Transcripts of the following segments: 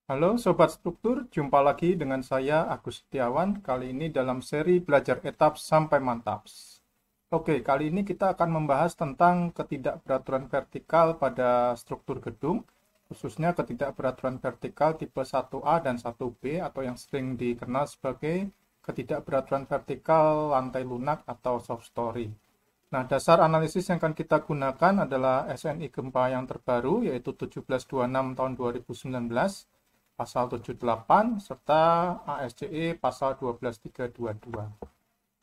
Halo Sobat Struktur, jumpa lagi dengan saya Agus Setiawan, kali ini dalam seri belajar etaps sampai mantaps. Oke, kali ini kita akan membahas tentang ketidakberaturan vertikal pada struktur gedung, khususnya ketidakberaturan vertikal tipe 1A dan 1B atau yang sering dikenal sebagai ketidakberaturan vertikal lantai lunak atau soft story. Nah, dasar analisis yang akan kita gunakan adalah SNI gempa yang terbaru, yaitu 1726 tahun 2019, pasal 78, serta ASCE pasal 12322.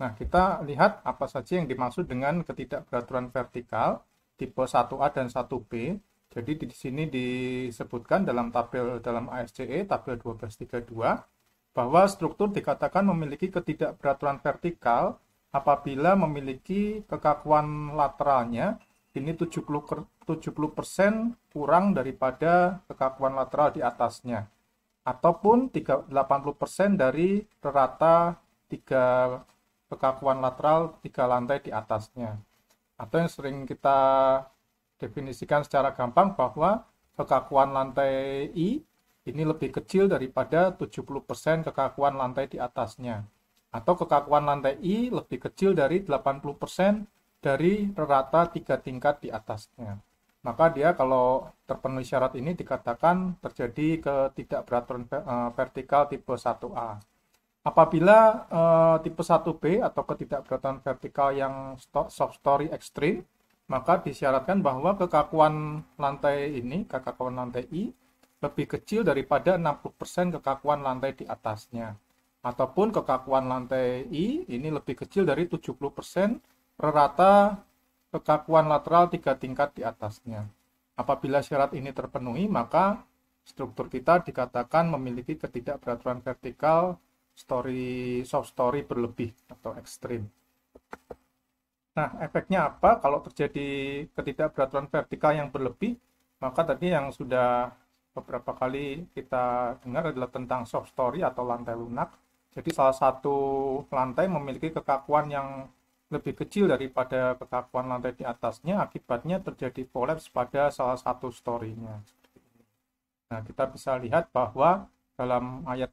Nah, kita lihat apa saja yang dimaksud dengan ketidakberaturan vertikal tipe 1A dan 1B. Jadi di sini disebutkan dalam tabel dalam ASCE tabel 1232 bahwa struktur dikatakan memiliki ketidakberaturan vertikal apabila memiliki kekakuan lateralnya ini 70% kurang daripada kekakuan lateral di atasnya ataupun 80% dari rata tiga kekakuan lateral tiga lantai di atasnya. Atau yang sering kita definisikan secara gampang bahwa kekakuan lantai I ini lebih kecil daripada 70% kekakuan lantai di atasnya. Atau kekakuan lantai I lebih kecil dari 80% dari rata tiga tingkat di atasnya. Maka dia kalau terpenuhi syarat ini dikatakan terjadi ketidakberaturan vertikal tipe 1A. Apabila tipe 1B atau ketidakberaturan vertikal yang soft story ekstrim, maka disyaratkan bahwa kekakuan lantai ini, kekakuan lantai I, lebih kecil daripada 60% kekakuan lantai di atasnya. Ataupun kekakuan lantai I ini lebih kecil dari 70% rata kekakuan lateral tiga tingkat di atasnya. Apabila syarat ini terpenuhi, maka struktur kita dikatakan memiliki ketidakberaturan vertikal soft story berlebih atau ekstrim. Nah, efeknya apa kalau terjadi ketidakberaturan vertikal yang berlebih? Maka tadi yang sudah beberapa kali kita dengar adalah tentang soft story atau lantai lunak. Jadi salah satu lantai memiliki kekakuan yang lebih kecil daripada kekakuan lantai di atasnya, akibatnya terjadi kolaps pada salah satu story-nya. Nah, kita bisa lihat bahwa dalam ayat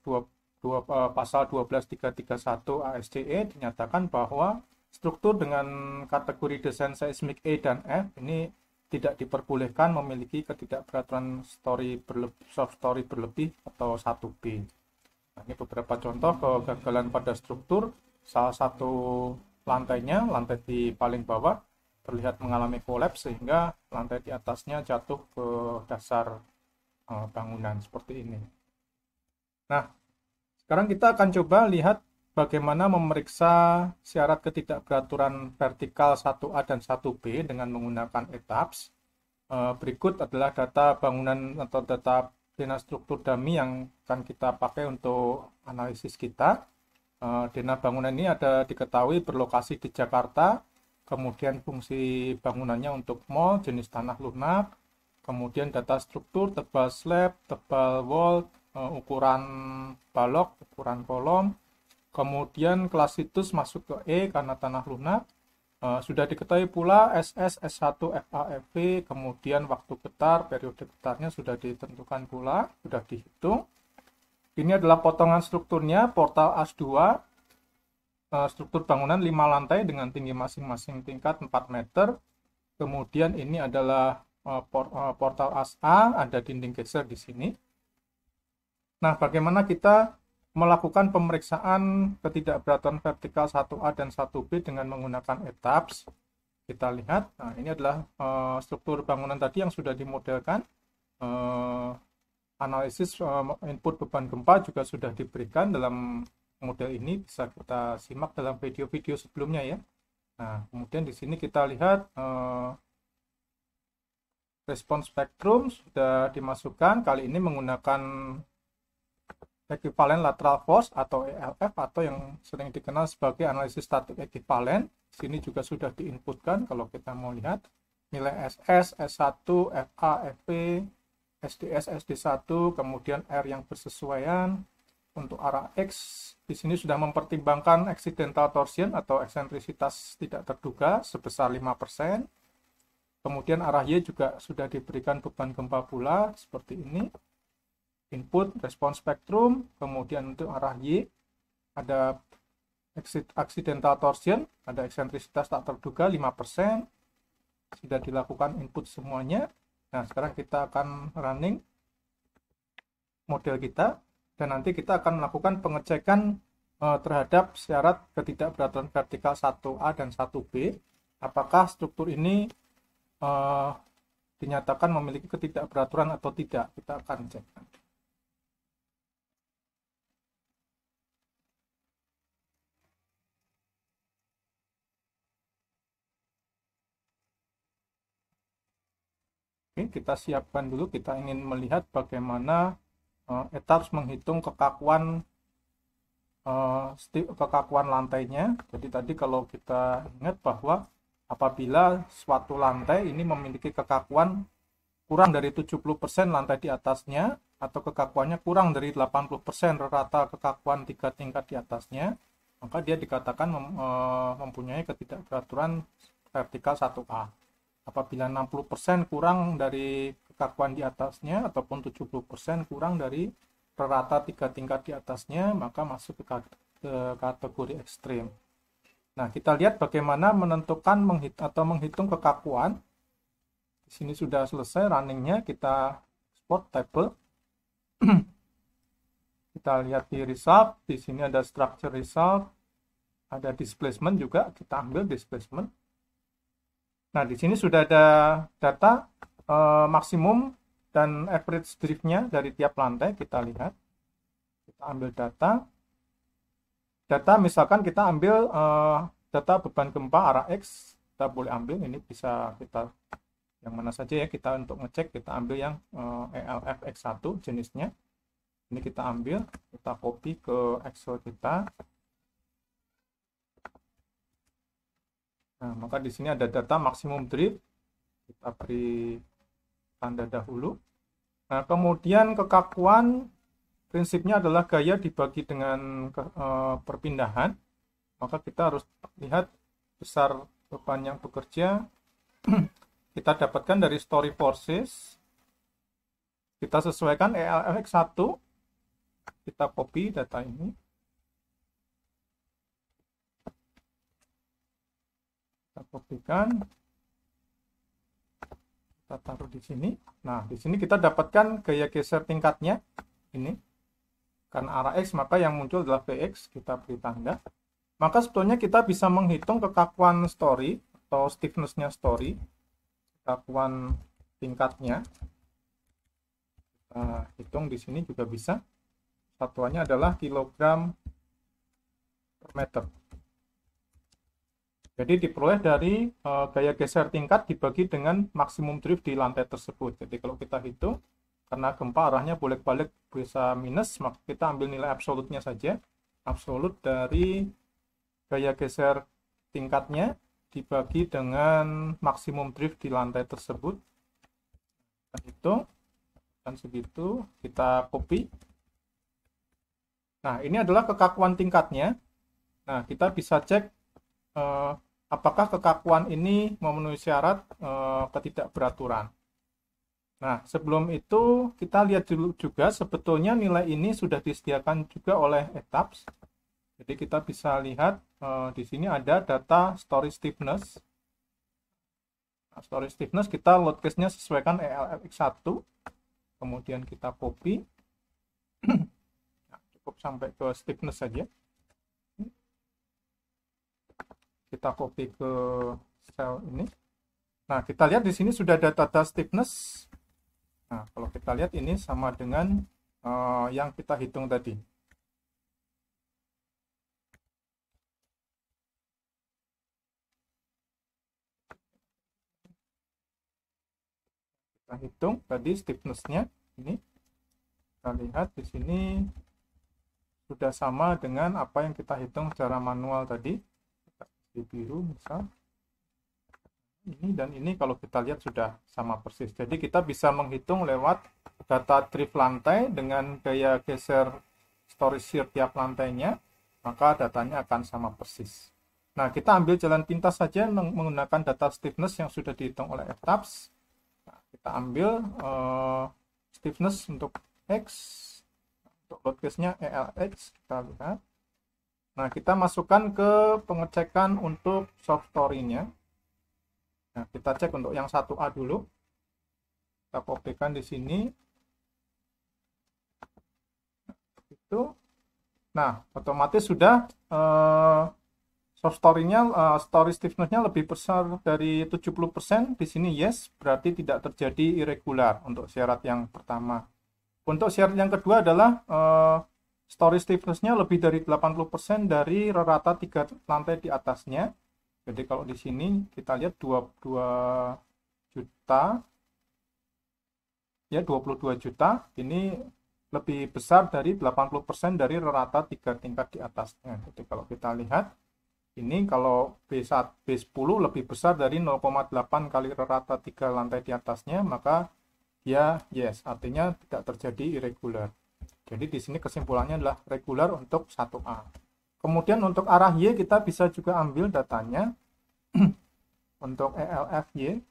pasal 12331 ASCE dinyatakan bahwa struktur dengan kategori desain seismik E dan F ini tidak diperbolehkan memiliki ketidakberaturan soft story berlebih atau 1B. Nah, ini beberapa contoh kegagalan pada struktur. Salah satu lantainya, lantai di paling bawah, terlihat mengalami kolaps sehingga lantai di atasnya jatuh ke dasar bangunan seperti ini. Nah, sekarang kita akan coba lihat bagaimana memeriksa syarat ketidakberaturan vertikal 1A dan 1B dengan menggunakan etaps. Berikut adalah data bangunan atau data dena struktur dummy yang akan kita pakai untuk analisis kita. Dena bangunan ini ada diketahui berlokasi di Jakarta, kemudian fungsi bangunannya untuk mall, jenis tanah lunak, kemudian data struktur, tebal slab, tebal wall, ukuran balok, ukuran kolom, kemudian kelas situs masuk ke E karena tanah lunak. Sudah diketahui pula SS, S1, FA, FV, kemudian waktu getar, periode getarnya sudah ditentukan pula, sudah dihitung. Ini adalah potongan strukturnya, portal AS2, struktur bangunan 5 lantai dengan tinggi masing-masing tingkat 4 meter. Kemudian ini adalah portal AS-A, ada dinding geser di sini. Nah, bagaimana kita melakukan pemeriksaan ketidakberaturan vertikal 1A dan 1B dengan menggunakan etaps? Kita lihat, nah ini adalah struktur bangunan tadi yang sudah dimodelkan. Analisis input beban gempa juga sudah diberikan dalam model ini, bisa kita simak dalam video-video sebelumnya ya. Nah, kemudian di sini kita lihat respons spektrum sudah dimasukkan, kali ini menggunakan ekivalen lateral force atau ELF atau yang sering dikenal sebagai analisis statik ekivalen. Sini juga sudah diinputkan kalau kita mau lihat nilai SS, S1, FA, FP, SDS, SD1, kemudian R yang bersesuaian. Untuk arah X di sini sudah mempertimbangkan accidental torsion atau eksentrisitas tidak terduga sebesar 5%. Kemudian arah Y juga sudah diberikan beban gempa pula seperti ini. input, respons spektrum, kemudian untuk arah Y, ada accidental torsion, ada eksentrisitas tak terduga 5%, sudah dilakukan input semuanya. Nah, sekarang kita akan running model kita, dan nanti kita akan melakukan pengecekan terhadap syarat ketidakberaturan vertikal 1A dan 1B. Apakah struktur ini dinyatakan memiliki ketidakberaturan atau tidak, kita akan cek. Oke, kita siapkan dulu, kita ingin melihat bagaimana ETABS menghitung kekakuan lantainya. Jadi tadi kalau kita ingat bahwa apabila suatu lantai ini memiliki kekakuan kurang dari 70% lantai di atasnya, atau kekakuannya kurang dari 80% rata kekakuan 3 tingkat di atasnya, maka dia dikatakan mempunyai ketidakberaturan vertikal 1A. Apabila 60% kurang dari kekakuan di atasnya, ataupun 70% kurang dari rata 3 tingkat di atasnya, maka masuk ke kategori ekstrim. Nah, kita lihat bagaimana menentukan menghitung kekakuan. Di sini sudah selesai runningnya, kita export table. Kita lihat di result, di sini ada structure result, ada displacement juga, kita ambil displacement. Nah, di sini sudah ada data maksimum dan average driftnya dari tiap lantai. Kita lihat, kita ambil data misalkan kita ambil data beban gempa arah X, kita boleh ambil, ini bisa kita yang mana saja ya, kita untuk ngecek kita ambil yang ELF X1 jenisnya. Ini kita ambil, kita copy ke Excel kita. Nah, maka di sini ada data maksimum drift, kita beri tanda dahulu. Nah, kemudian kekakuan prinsipnya adalah gaya dibagi dengan perpindahan. Maka kita harus lihat besar beban yang bekerja. Kita dapatkan dari story forces. Kita sesuaikan ELF1. Kita copy data ini. Kita kopikan, kita taruh di sini. Nah, di sini kita dapatkan gaya geser tingkatnya ini. Karena arah X, maka yang muncul adalah Vx, kita beri tanda. Maka sebetulnya kita bisa menghitung kekakuan story atau stiffness-nya story, kekakuan tingkatnya. Kita hitung di sini juga bisa. Satuannya adalah kilogram per meter. Jadi diperoleh dari gaya geser tingkat dibagi dengan maksimum drift di lantai tersebut. Jadi kalau kita hitung, karena gempa arahnya bolak-balik bisa minus, maka kita ambil nilai absolutnya saja. Absolut dari gaya geser tingkatnya dibagi dengan maksimum drift di lantai tersebut. Kita hitung, dan segitu kita copy. Nah, ini adalah kekakuan tingkatnya. Nah, kita bisa cek apakah kekakuan ini memenuhi syarat ketidakberaturan. Nah, sebelum itu kita lihat dulu juga sebetulnya nilai ini sudah disediakan juga oleh ETABS. Jadi kita bisa lihat di sini ada data story stiffness. Nah, story stiffness kita load case-nya sesuaikan ELFX1. Kemudian kita copy. Nah, cukup sampai ke stiffness saja. Kita copy ke sel ini. Nah, kita lihat di sini sudah ada data stiffness. Nah, kalau kita lihat ini sama dengan yang kita hitung tadi. Kita hitung tadi stiffness-nya ini. Kita lihat di sini sudah sama dengan apa yang kita hitung secara manual tadi. Di biru misal ini dan ini, kalau kita lihat sudah sama persis. Jadi kita bisa menghitung lewat data drift lantai dengan gaya geser story shear tiap lantainya, maka datanya akan sama persis. Nah, kita ambil jalan pintas saja menggunakan data stiffness yang sudah dihitung oleh ETABS. Nah, kita ambil stiffness untuk ELX. Untuk load case-nya ELX, kita lihat. Nah, kita masukkan ke pengecekan untuk soft story-nya. Nah, kita cek untuk yang 1A dulu. Kita kopikan di sini. Itu. Nah, otomatis sudah soft story-nya, story stiffness-nya lebih besar dari 70%. Di sini yes, berarti tidak terjadi irregular untuk syarat yang pertama. Untuk syarat yang kedua adalah story stiffness-nya lebih dari 80% dari rata 3 lantai di atasnya. Jadi kalau di sini kita lihat 22 juta, ya 22 juta, ini lebih besar dari 80% dari rata 3 tingkat di atasnya. Jadi kalau kita lihat, ini kalau B1, B10 lebih besar dari 0,8 kali rata 3 lantai di atasnya, maka ya yes, artinya tidak terjadi irregular. Jadi di sini kesimpulannya adalah regular untuk 1A. Kemudian untuk arah Y kita bisa juga ambil datanya untuk ELFY.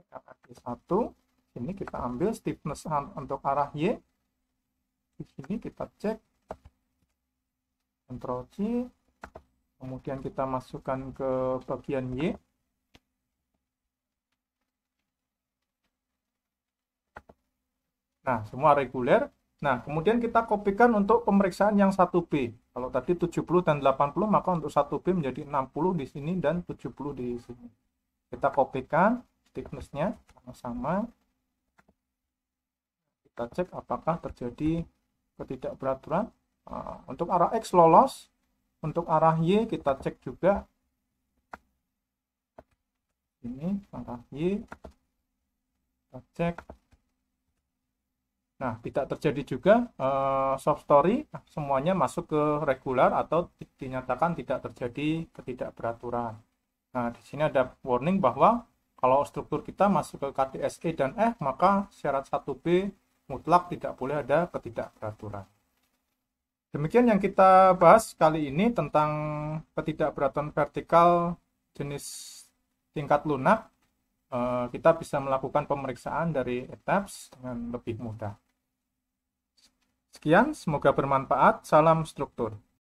ELFY1, ini kita ambil stiffness untuk arah Y. Di sini kita cek Ctrl C, kemudian kita masukkan ke bagian Y. Nah, semua reguler. Nah, kemudian kita kopikan untuk pemeriksaan yang 1B. Kalau tadi 70 dan 80, maka untuk 1B menjadi 60 di sini dan 70 di sini. Kita kopikan stiffness-nya sama-sama. Kita cek apakah terjadi ketidakberaturan. Nah, untuk arah X lolos. Untuk arah Y kita cek juga. Ini arah Y. Kita cek. Nah, tidak terjadi juga soft story, semuanya masuk ke regular atau dinyatakan tidak terjadi ketidakberaturan. Nah, di sini ada warning bahwa kalau struktur kita masuk ke KDSE dan F, maka syarat 1B mutlak tidak boleh ada ketidakberaturan. Demikian yang kita bahas kali ini tentang ketidakberaturan vertikal jenis tingkat lunak. Kita bisa melakukan pemeriksaan dari ETAPS dengan lebih mudah. Sekian, semoga bermanfaat. Salam struktur.